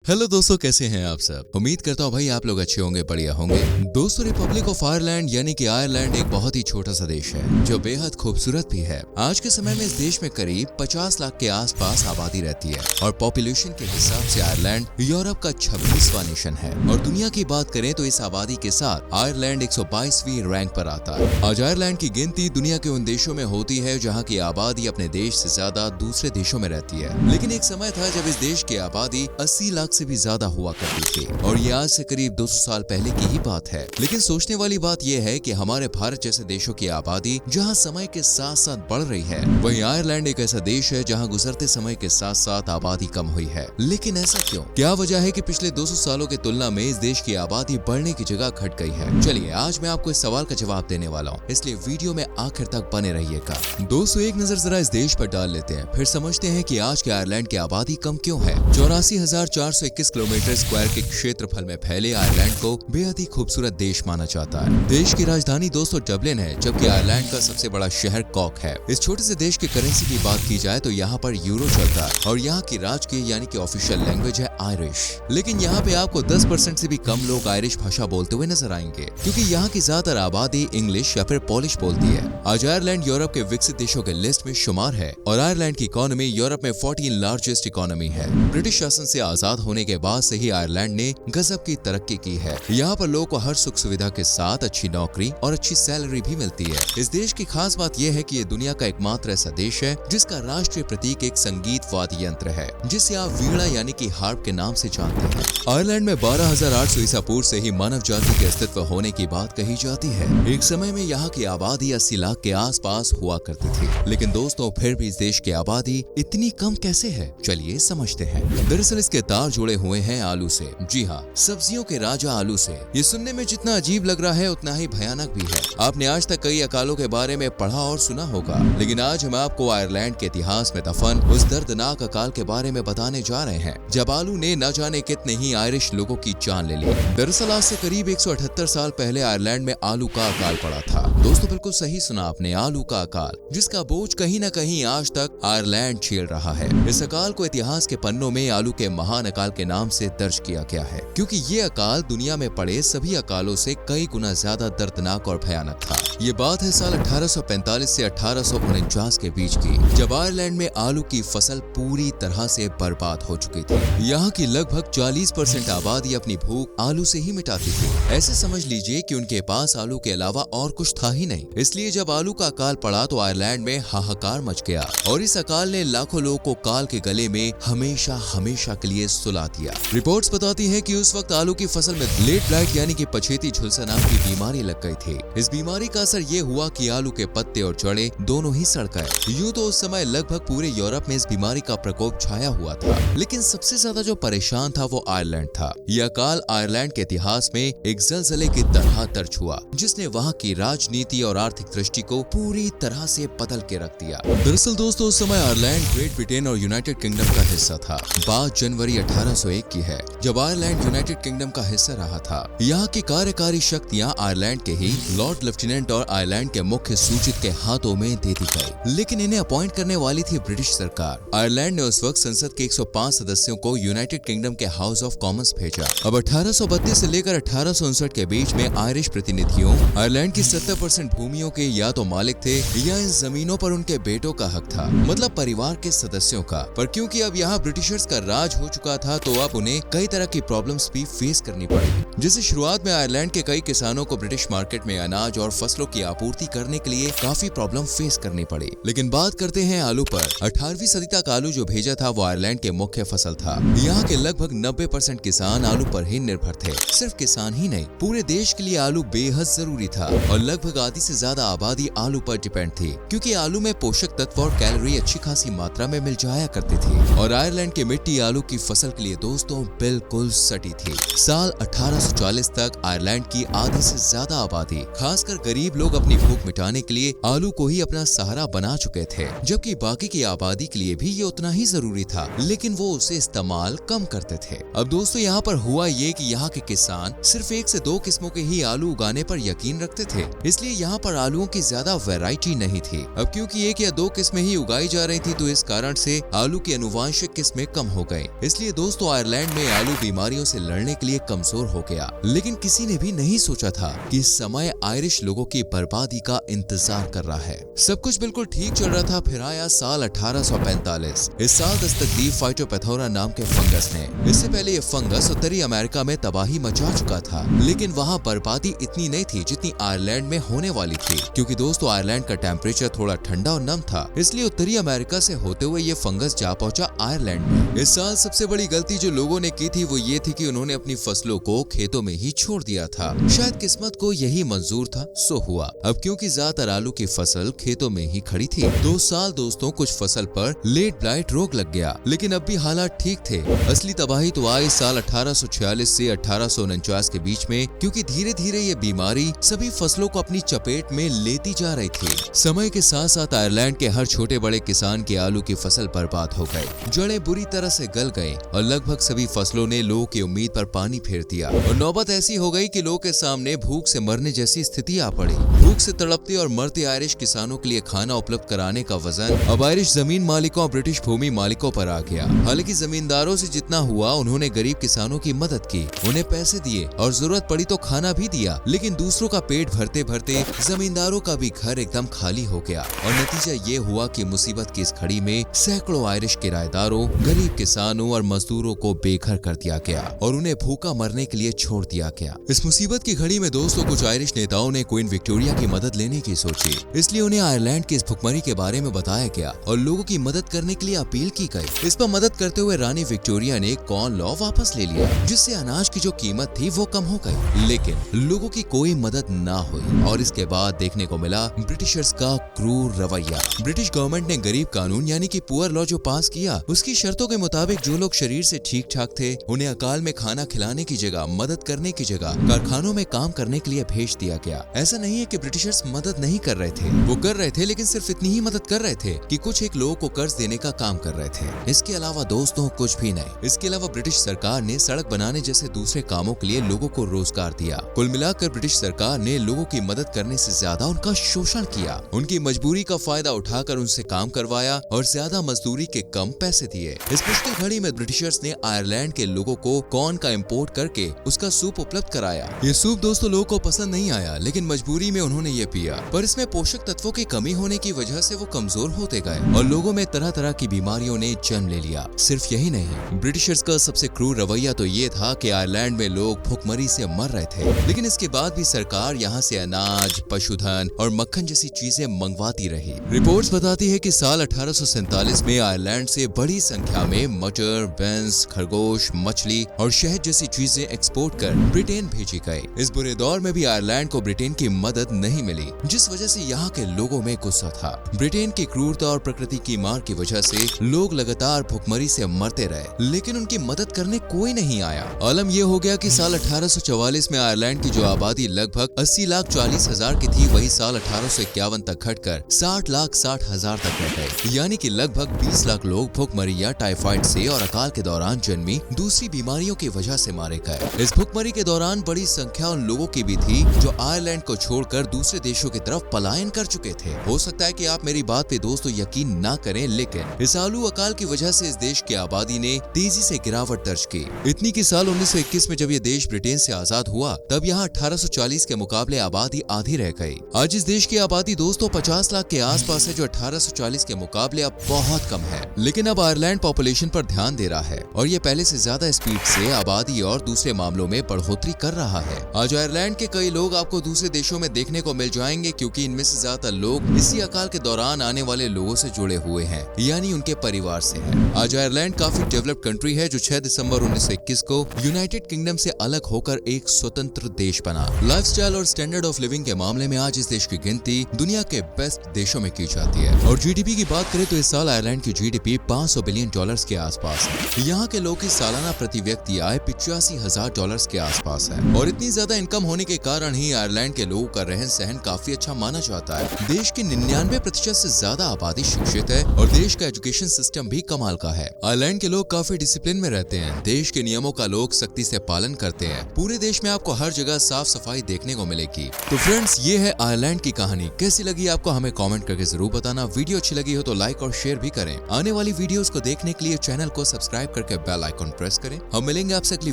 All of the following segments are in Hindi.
हेलो दोस्तों, कैसे हैं आप सब। उम्मीद करता हूँ भाई आप लोग अच्छे होंगे, बढ़िया होंगे। दोस्तों, रिपब्लिक ऑफ आयरलैंड यानी कि आयरलैंड एक बहुत ही छोटा सा देश है जो बेहद खूबसूरत भी है। आज के समय में इस देश में करीब 50 लाख के आसपास आबादी रहती है और पॉपुलेशन के हिसाब से आयरलैंड यूरोप का 26वां नेशन है। और दुनिया की बात करें तो इस आबादी के साथ आयरलैंड 122वीं रैंक पर आता है। आज आयरलैंड की गिनती दुनिया के उन देशों में होती है जहाँ की आबादी अपने देश से ज्यादा दूसरे देशों में रहती है। लेकिन एक समय था जब इस देश की आबादी 80 लाख से भी ज्यादा हुआ करती थी और ये आज से करीब 200 साल पहले की ही बात है। लेकिन सोचने वाली बात यह है कि हमारे भारत जैसे देशों की आबादी जहां समय के साथ साथ बढ़ रही है, वहीं आयरलैंड एक ऐसा देश है जहां गुजरते समय के साथ साथ आबादी कम हुई है। लेकिन ऐसा क्यों? क्या वजह है कि पिछले 200 सालों की तुलना में इस देश की आबादी बढ़ने की जगह घट गई है? चलिए आज मैं आपको इस सवाल का जवाब देने वाला हूँ, इसलिए वीडियो में आखिर तक बने रहिएगा। दोस्तों, एक नजर जरा इस देश पर डाल लेते हैं, फिर समझते हैं कि आज के आयरलैंड की आबादी कम क्यों है। 84,421 किलोमीटर स्क्वायर के क्षेत्रफल में फैले आयरलैंड को बेहद ही खूबसूरत देश माना जाता है। देश की राजधानी दोस्तों डबलिन है, जबकि आयरलैंड का सबसे बड़ा शहर कॉक है। इस छोटे से देश की करेंसी की बात की जाए तो यहाँ पर यूरो चलता है और यहाँ की राजकीय यानी कि ऑफिशियल लैंग्वेज है आयरिश। लेकिन यहाँ पे आपको 10% से भी कम लोग आयरिश भाषा बोलते हुए नजर आएंगे, क्योंकि यहाँ की ज्यादातर आबादी इंग्लिश या फिर पोलिश बोलती है। आज आयरलैंड यूरोप के विकसित देशों के लिस्ट में शुमार है और आयरलैंड की इकोनॉमी यूरोप में 14 लार्जेस्ट इकोनॉमी है। ब्रिटिश शासन से आजाद होने के बाद से ही आयरलैंड ने गजब की तरक्की की है। यहाँ पर लोगों को हर सुख सुविधा के साथ अच्छी नौकरी और अच्छी सैलरी भी मिलती है। इस देश की खास बात यह है कि ये दुनिया का एकमात्र ऐसा देश है जिसका राष्ट्रीय प्रतीक एक संगीत वाद्य यंत्र है, जिसे आप वीणा यानी कि हार्प के नाम से जानते हैं। आयरलैंड में 12,800 ईसा पूर्व से ही मानव जाति के अस्तित्व होने की बात कही जाती है। एक समय में यहाँ की आबादी 80 लाख के आसपास हुआ करती थी। लेकिन दोस्तों, फिर भी इस देश की आबादी इतनी कम कैसे है? चलिए समझते हैं। दरअसल इसके तार जुड़े हुए हैं आलू से। जी हाँ, सब्जियों के राजा आलू से। ये सुनने में जितना अजीब लग रहा है उतना ही भयानक भी है। आपने आज तक कई अकालों के बारे में पढ़ा और सुना होगा, लेकिन आज हम आपको आयरलैंड के इतिहास में दफन उस दर्दनाक अकाल के बारे में बताने जा रहे हैं जब आलू ने न जाने कितने ही आयरिश लोगों की जान ले ली। दरअसल आज से करीब 178 साल पहले आयरलैंड में आलू का अकाल पड़ा था। दोस्तों, बिल्कुल सही सुना आपने, आलू का अकाल, जिसका बोझ कहीं न कहीं आज तक आयरलैंड झेल रहा है। इस अकाल को इतिहास के पन्नों में आलू के महान अकाल के नाम से दर्ज किया गया है, क्योंकि ये अकाल दुनिया में पड़े सभी अकालों से कई गुना ज्यादा दर्दनाक और भयानक था। ये बात है साल 1845 से 1849 के बीच की, जब आयरलैंड में आलू की फसल पूरी तरह से बर्बाद हो चुकी थी। यहाँ की लगभग 40% आबादी अपनी भूख आलू से ही मिटाती थी। ऐसे समझ लीजिए कि उनके पास आलू के अलावा और कुछ था ही नहीं। इसलिए जब आलू का अकाल पड़ा तो आयरलैंड में हाहाकार मच गया और इस अकाल ने लाखों लोगों को काल के गले में हमेशा हमेशा के लिए सुला दिया। रिपोर्ट्स बताती है कि उस वक्त आलू की फसल में लेट ब्लाइट यानी कि पछेती झुलसा नाम की बीमारी लग गई थी। इस बीमारी का असर ये हुआ कि आलू के पत्ते और जड़ें दोनों ही सड़ गए। यूं तो उस समय लगभग पूरे यूरोप में इस बीमारी का प्रकोप छाया हुआ था, लेकिन सबसे ज्यादा जो परेशान था वो आयरलैंड था। यह अकाल आयरलैंड के इतिहास में एक ज़लज़ले की तरह दर्ज हुआ, जिसने वहाँ की राजनीति और आर्थिक दृष्टि को पूरी तरह से बदल के रख दिया। दरअसल दोस्तों, उस समय आयरलैंड ग्रेट ब्रिटेन और यूनाइटेड किंगडम का हिस्सा था। बात जनवरी 1801 की है, जब आयरलैंड यूनाइटेड किंगडम का हिस्सा रहा था। यहाँ की कार्यकारी शक्तियाँ आयरलैंड के ही लॉर्ड लेफ्टिनेंट और आयरलैंड के मुख्य सूचित के हाथों में दे दी गई, लेकिन इन्हें अपॉइंट करने वाली थी ब्रिटिश सरकार। आयरलैंड ने उस वक्त संसद के 105 सदस्यों को यूनाइटेड किंगडम के हाउस ऑफ कॉमन्स भेजा। अब 1832 से लेकर 1859 के बीच में आयरिश प्रतिनिधियों आयरलैंड की 70% भूमियों के या तो मालिक थे या इन जमीनों पर उनके बेटों का हक था, मतलब परिवार के सदस्यों का। पर क्योंकि अब यहाँ ब्रिटिशर्स का राज हो चुका था तो अब उन्हें कई तरह की प्रॉब्लम्स भी फेस करनी पड़ी। जैसे शुरुआत में आयरलैंड के कई किसानों को ब्रिटिश मार्केट में अनाज और फसलों की आपूर्ति करने के लिए काफी प्रॉब्लम फेस करनी पड़ी। लेकिन बात करते हैं आलू पर। 18वीं सदी तक आलू जो भेजा था वो आयरलैंड के मुख्य फसल था। यहाँ के लगभग 90% किसान आलू पर ही निर्भर थे। सिर्फ किसान ही नहीं, पूरे देश के लिए आलू बेहद जरूरी था और लगभग आधी से ज्यादा आबादी आलू पर डिपेंड थी, क्योंकि आलू में पोषक तत्व और कैलोरी अच्छी खासी मात्रा में मिल जाया करती थी। और आयरलैंड की मिट्टी आलू की फसल के लिए दोस्तों बिल्कुल सटी थी। साल 1840 तक आयरलैंड की आधी से ज्यादा आबादी, खासकर गरीब लोग, अपनी भूख मिटाने के लिए आलू को ही अपना सहारा बना चुके थे, जबकि बाकी की आबादी के लिए भी ये उतना ही जरूरी था, लेकिन वो उसे इस्तेमाल कम करते थे। अब दोस्तों, यहाँ पर हुआ ये कि यहाँ के किसान सिर्फ एक से 2 किस्मों के ही आलू उगाने पर यकीन रखते थे, इसलिए यहाँ पर आलूओं की ज्यादा वैरायटी नहीं थी। अब क्योंकि 1 या 2 किस्में ही उगाई जा रही थी तो इस कारण से आलू की अनुवांशिक किस्में कम हो गई। इसलिए दोस्तों आयरलैंड में आलू बीमारियों से लड़ने के लिए कमजोर हो गया। लेकिन किसी ने भी नहीं सोचा था कि इस समय आयरिश लोगों की बर्बादी का इंतजार कर रहा है। सब कुछ बिल्कुल ठीक चल रहा था, फिर आया साल 1845। इस साल दस्तक दी फाइटोपैथोरा नाम के फंगस ने। इससे पहले ये फंगस उत्तरी अमेरिका में तबाही मचा चुका था, लेकिन वहाँ बर्बादी इतनी नहीं थी जितनी आयरलैंड में होने वाली थी। क्योंकि दोस्तों आयरलैंड का टेम्परेचर थोड़ा ठंडा और नम था, इसलिए उत्तरी अमेरिका से होते हुए ये फंगस जा पहुंचा आयरलैंड में। इस साल सबसे बड़ी गलती जो लोगों ने की थी वो ये थी कि उन्होंने अपनी फसलों को खेतों में ही छोड़ दिया था। शायद किस्मत को यही मंजूर था, सो हुआ। अब क्योंकि ज्यादातर आलू की फसल खेतों में ही खड़ी थी, 2 साल दोस्तों कुछ फसल पर लेट ब्लाइट रोग लग गया, लेकिन अब भी हालात ठीक थे। असली तबाही तो आई साल 1846 से 1849 के बीच में, क्योंकि धीरे धीरे ये बीमारी सभी फसलों को अपनी चपेट में लेती जा रही थी। समय के साथ साथ आयरलैंड के हर छोटे बड़े किसान की आलू की फसल बर्बाद हो गई। जड़ें बुरी तरह से गल गई और लगभग सभी फसलों ने लोगों की उम्मीद पर पानी फेर दिया और नौबत ऐसी हो गई कि लोगों के सामने भूख से मरने जैसी स्थिति आ पड़ी। भूख से तड़पते और मरते आयरिश किसानों के लिए खाना उपलब्ध कराने का वजन अब आयरिश जमीन मालिकों और ब्रिटिश भूमि मालिकों पर आ गया। हालांकि जमींदारों से जितना हुआ उन्होंने गरीब किसानों की मदद की, उन्हें पैसे दिए और जरूरत पड़ी तो खाना भी दिया, लेकिन दूसरों का पेट भरते भरते जमींदारों का भी घर एकदम खाली हो गया। और नतीजा ये हुआ कि मुसीबत की इस घड़ी में सैकड़ों आयरिश किराएदारों, गरीब किसानों और मजदूरों को बेघर कर दिया गया और उन्हें भूखा मरने के लिए छोड़ दिया गया। इस मुसीबत की घड़ी में दोस्तों कुछ आयरिश नेताओं ने क्वीन विक्टोरिया की मदद लेने की सोची, इसलिए उन्हें आयरलैंड की इस भुखमरी के बारे में बताया गया और लोगों की मदद करने के लिए अपील की गई। इस पर मदद करते हुए रानी विक्टोरिया ने कॉर्न लॉ वापस ले लिया, जिससे अनाज की जो कीमत थी वो कम हो गई, लेकिन लोगों की कोई मदद ना हुई। और इसके बाद देखने को मिला ब्रिटिशर्स का क्रूर रवैया। ब्रिटिश गवर्नमेंट ने गरीब कानून यानी कि पुअर लॉ जो पास किया, उसकी शर्तों के मुताबिक जो लोग शरीर से ठीक ठाक थे उन्हें अकाल में खाना खिलाने की जगह, मदद करने की जगह कारखानों में काम करने के लिए भेज दिया गया। ऐसा नहीं है कि ब्रिटिशर्स मदद नहीं कर रहे थे, वो कर रहे थे, लेकिन सिर्फ इतनी ही मदद कर रहे थे कि कुछ एक लोगों को कर्ज देने का काम कर रहे थे। इसके अलावा दोस्तों कुछ भी नहीं। इसके अलावा ब्रिटिश सरकार ने सड़क बनाने जैसे दूसरे कामों के लिए लोगों को रोजगार दिया। कुल मिलाकर ब्रिटिश सरकार ने लोगों की मदद करने से ज्यादा उनका शोषण किया, उनकी मजबूरी का फायदा उठाकर उनसे काम करवाया और ज्यादा मजदूरी के कम पैसे दिए। इस मुश्किल घड़ी में ब्रिटिशर्स ने आयरलैंड के लोगों को कॉर्न का इंपोर्ट करके उसका सूप उपलब्ध कराया। ये सूप दोस्तों लोगों को पसंद नहीं आया, लेकिन मजबूरी में उन्होंने ये पिया, पर इसमें पोषक तत्वों की कमी होने की वजह से वो कमजोर होते गए और लोगों में तरह तरह की बीमारियों ने जन्म ले लिया। सिर्फ यही नहीं, ब्रिटिशर्स का सबसे क्रूर रवैया तो ये था कि आयरलैंड में लोग भुखमरी से मर रहे थे, लेकिन इसके बाद भी सरकार यहाँ से अनाज, पशुधन और मक्खन जैसी चीजें मंगवाती रही। रिपोर्ट्स बताती है कि साल 1847 में आयरलैंड से बड़ी संख्या में मटर, बीन्स, खरगोश, मछली और शहद जैसी चीजें एक्सपोर्ट कर ब्रिटेन भेजी गई। इस बुरे दौर में भी आयरलैंड को ब्रिटेन की मदद नहीं मिली, जिस वजह से यहाँ के लोगों में गुस्सा था। ब्रिटेन की क्रूरता और प्रकृति की मार की वजह से लोग लगातार भुखमरी से मरते रहे, लेकिन उनकी मदद करने कोई नहीं आया। आलम यह हो गया कि साल 1844 में आयरलैंड की जो आबादी लगभग 80,40,000 की थी, वही साल 1851 तक घटकर 60,60,000 तक रह गए। यानी कि लगभग 20 लाख लोग भुखमरी या टाइफाइड से और अकाल के दौरान जन्मी दूसरी बीमारियों की वजह से मारे गए। इस भुखमरी के दौरान बड़ी संख्या उन लोगों की भी थी जो आयरलैंड को छोड़कर दूसरे देशों की तरफ पलायन कर चुके थे। हो सकता है कि आप मेरी बात पे दोस्तों यकीन ना करें, लेकिन इस आलू अकाल की वजह से इस देश की आबादी ने तेजी से गिरावट दर्ज की। इतनी कि साल 1921 में जब यह देश ब्रिटेन से आजाद हुआ, तब यहाँ 1840 के मुकाबले आबादी आधी रह गई। आज इस देश की आबादी दोस्तों 50 लाख के आसपास है, जो 1840 के मुकाबले अब बहुत कम है। लेकिन अब आयरलैंड पॉपुलेशन पर ध्यान दे रहा है और ये पहले से ज्यादा स्पीड से आबादी और दूसरे मामलों में बढ़ोतरी कर रहा है। आज आयरलैंड के कई लोग आपको दूसरे देशों में देखने को मिल जाएंगे, क्योंकि इनमें से ज्यादातर लोग इसी अकाल के दौरान आने वाले लोगों से जुड़े हुए हैं, यानी उनके परिवार से हैं। आज आयरलैंड काफी डेवलप्ड कंट्री है, जो 6 दिसंबर 1921 को यूनाइटेड किंगडम से अलग होकर एक स्वतंत्र देश बना। लाइफस्टाइल और स्टैंडर्ड ऑफ लिविंग के मामले में आज इस देश की गिनती दुनिया के बेस्ट देशों में की जाती है। और जीडीपी की बात करें तो इस साल आयरलैंड की जीडीपी $500 बिलियन के आसपास है। यहाँ के लोगों की सालाना प्रति व्यक्ति आय $85,000 के आसपास है और इतनी ज्यादा इनकम होने के कारण ही आयरलैंड के लोगों का रहन सहन काफी अच्छा माना जाता है। देश की 99% से ज्यादा आबादी शिक्षित है और देश का एजुकेशन सिस्टम भी कमाल का है। आयरलैंड के लोग काफी डिसिप्लिन में रहते हैं, देश के नियमों का लोग सख्ती से पालन करते हैं। पूरी पूरे देश में आपको हर जगह साफ सफाई देखने को मिलेगी। तो फ्रेंड्स, ये है आयरलैंड की कहानी। कैसी लगी आपको हमें कमेंट करके जरूर बताना। वीडियो अच्छी लगी हो तो लाइक और शेयर भी करें। आने वाली वीडियोस को देखने के लिए चैनल को सब्सक्राइब करके बेल आइकॉन प्रेस करें। हम मिलेंगे आपसे अगली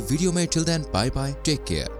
वीडियो में। Till then, bye bye, take care.